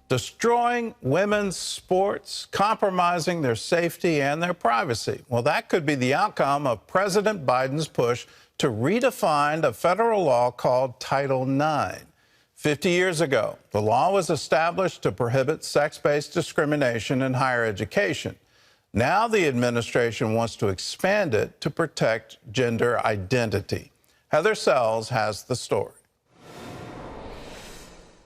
destroying women's sports, compromising their safety and their privacy. Well, that could be the outcome of President Biden's push to redefine a federal law called Title IX. 50 years ago, the law was established to prohibit sex-based discrimination in higher education. Now the administration wants to expand it to protect gender identity. Heather Sells has the story.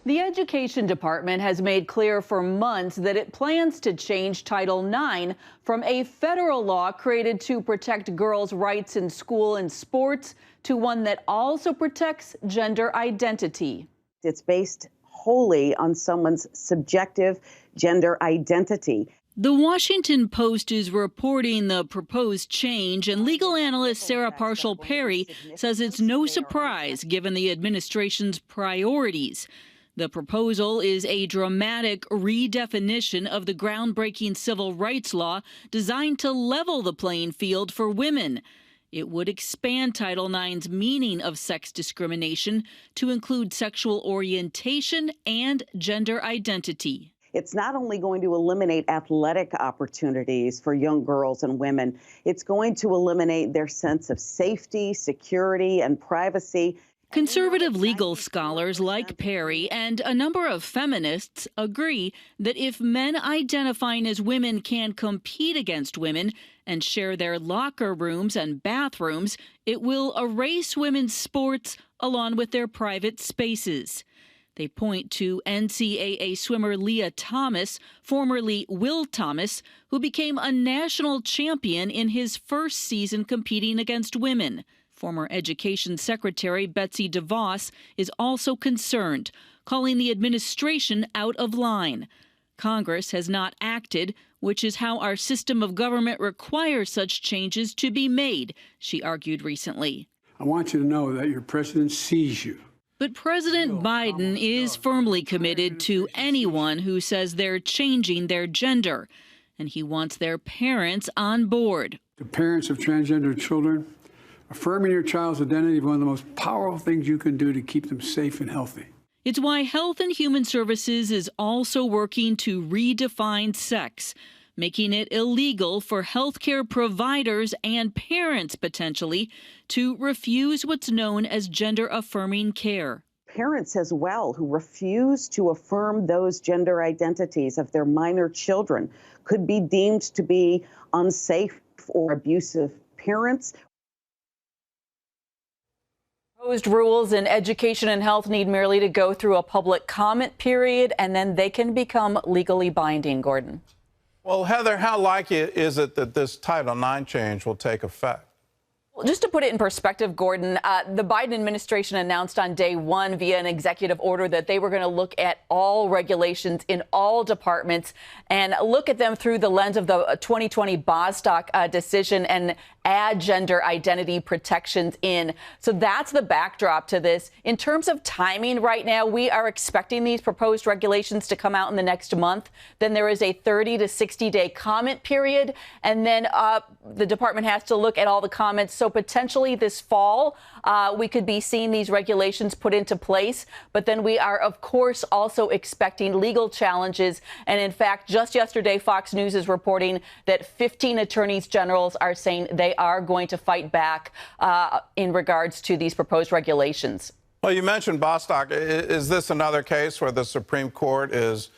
The Education Department has made clear for months that it plans to change Title IX from a federal law created to protect girls' rights in school and sports to one that also protects gender identity. It's based wholly on someone's subjective gender identity. The Washington Post is reporting the proposed change, and legal analyst Sarah Parshall-Perry says it's no surprise given the administration's priorities. The proposal is a dramatic redefinition of the groundbreaking civil rights law designed to level the playing field for women. It would expand Title IX's meaning of sex discrimination to include sexual orientation and gender identity. It's not only going to eliminate athletic opportunities for young girls and women, it's going to eliminate their sense of safety, security, and privacy. Conservative legal scholars like Perry and a number of feminists agree that if men identifying as women can compete against women and share their locker rooms and bathrooms, it will erase women's sports along with their private spaces. They point to NCAA swimmer Leah Thomas, formerly Will Thomas, who became a national champion in his first season competing against women. Former Education Secretary Betsy DeVos is also concerned, calling the administration out of line. Congress has not acted, which is how our system of government requires such changes to be made, she argued recently. I want you to know that your president sees you. But President Biden is firmly committed to anyone who says they're changing their gender, and he wants their parents on board. To parents of transgender children, affirming your child's identity is one of the most powerful things you can do to keep them safe and healthy. It's why Health and Human Services is also working to redefine sex, making it illegal for healthcare providers and parents potentially to refuse what's known as gender-affirming care. Parents as well who refuse to affirm those gender identities of their minor children could be deemed to be unsafe or abusive parents. Proposed rules in education and health need merely to go through a public comment period, and then they can become legally binding, Gordon. Well, Heather, how likely is it that this Title IX change will take effect? Well, just to put it in perspective, Gordon, the Biden administration announced on day one via an executive order that they were going to look at all regulations in all departments and look at them through the lens of the 2020 Bostock decision and add gender identity protections in. So that's the backdrop to this. In terms of timing right now, we are expecting these proposed regulations to come out in the next month. Then there is a 30 to 60 day comment period. And then the department has to look at all the comments. So potentially this fall, we could be seeing these regulations put into place. But then we are, of course, also expecting legal challenges. And in fact, just yesterday, Fox News is reporting that 15 attorneys generals are saying they are going to fight back in regards to these proposed regulations. Well, you mentioned Bostock. Is this another case where the Supreme Court is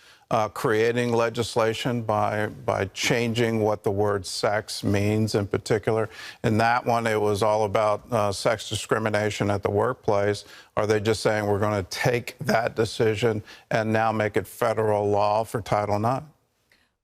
creating legislation by changing what the word sex means in particular? In that one, it was all about sex discrimination at the workplace. Are they just saying we're going to take that decision and now make it federal law for Title IX?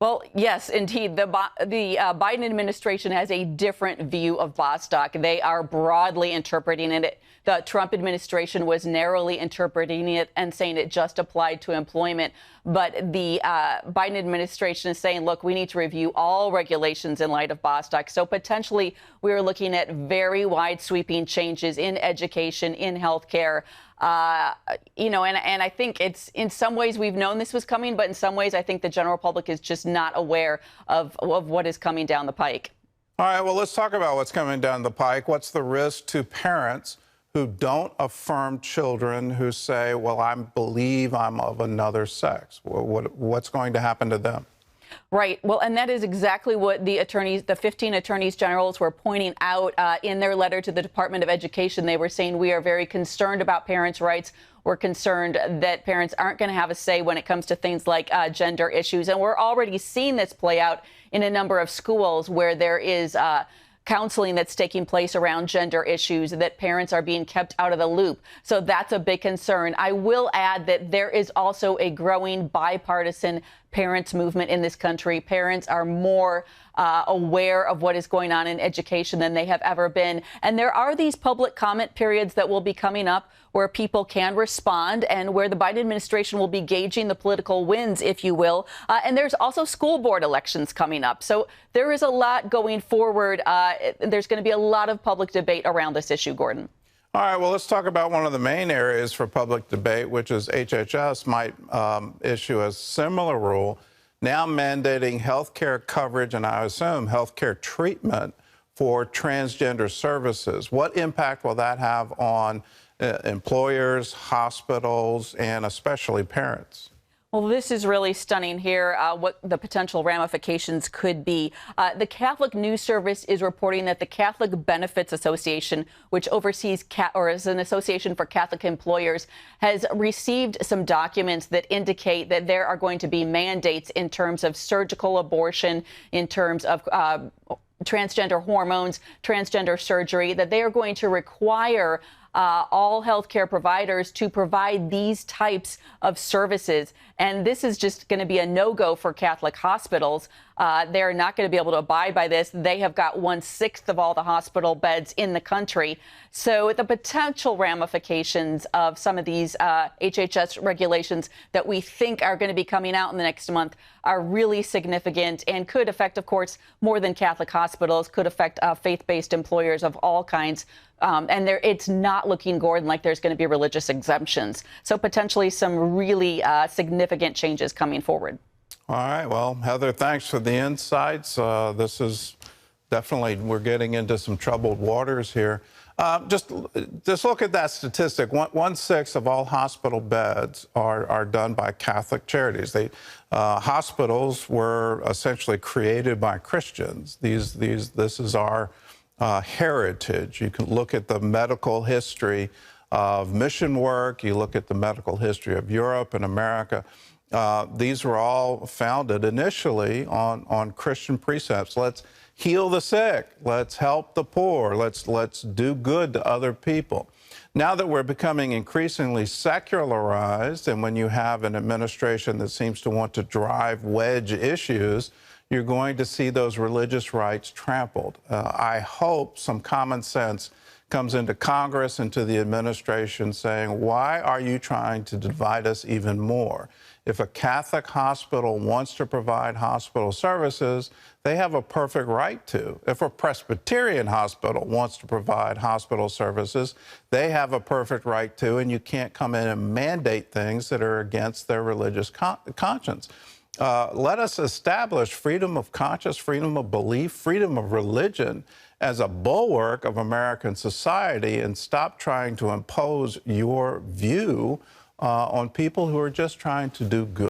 Well, yes, indeed. The Biden administration has a different view of Bostock. They are broadly interpreting it. The Trump administration was narrowly interpreting it and saying it just applied to employment. But the Biden administration is saying, look, we need to review all regulations in light of Bostock. So potentially we are looking at very wide sweeping changes in education, in healthcare. And I think it's in some ways we've known this was coming, but in some ways I think the general public is just not aware of what is coming down the pike. All right, well, let's talk about what's coming down the pike. What's the risk to parents who don't affirm children who say, well, I believe I'm of another sex? What's going to happen to them? Right. Well, and that is exactly what the 15 attorneys generals were pointing out in their letter to the Department of Education. They were saying, we are very concerned about parents' rights. We're concerned that parents aren't going to have a say when it comes to things like gender issues. And we're already seeing this play out in a number of schools where there is counseling that's taking place around gender issues, that parents are being kept out of the loop. So that's a big concern. I will add that there is also a growing bipartisan parents movement in this country. Parents are more aware of what is going on in education than they have ever been. And there are these public comment periods that will be coming up where people can respond and where the Biden administration will be gauging the political winds, if you will. And there's also school board elections coming up. So there is a lot going forward. There's going to be a lot of public debate around this issue, Gordon. All right, well, let's talk about one of the main areas for public debate, which is HHS might issue a similar rule, now mandating health care coverage and, I assume, health care treatment for transgender services. What impact will that have on employers, hospitals, and especially parents? Well, this is really stunning here, what the potential ramifications could be. The Catholic News Service is reporting that the Catholic Benefits Association, which oversees or is an association for Catholic employers, has received some documents that indicate that there are going to be mandates in terms of surgical abortion, in terms of transgender hormones, transgender surgery, that they are going to require all healthcare providers to provide these types of services. And this is just going to be a no-go for Catholic hospitals. They're not going to be able to abide by this. They have got 1/6 of all the hospital beds in the country. So the potential ramifications of some of these HHS regulations that we think are going to be coming out in the next month are really significant and could affect, of course, more than Catholic hospitals, could affect faith-based employers of all kinds. And it's not looking, Gordon, like there's going to be religious exemptions. So potentially some really significant changes coming forward. All right. Well, Heather, thanks for the insights. This is definitely, we're getting into some troubled waters here. Just look at that statistic. 1/6 of all hospital beds are done by Catholic charities. Hospitals were essentially created by Christians. This is our heritage. You can look at the medical history of mission work. You look at the medical history of Europe and America. These were all founded initially on Christian precepts. Let's heal the sick. Let's help the poor. Let's do good to other people. Now that we're becoming increasingly secularized, and when you have an administration that seems to want to drive wedge issues, you're going to see those religious rights trampled. I hope some common sense comes into Congress, into the administration, saying, why are you trying to divide us even more? If a Catholic hospital wants to provide hospital services, they have a perfect right to. If a Presbyterian hospital wants to provide hospital services, they have a perfect right to, and you can't come in and mandate things that are against their religious conscience. Let us establish freedom of conscience, freedom of belief, freedom of religion as a bulwark of American society, and stop trying to impose your view on people who are just trying to do good.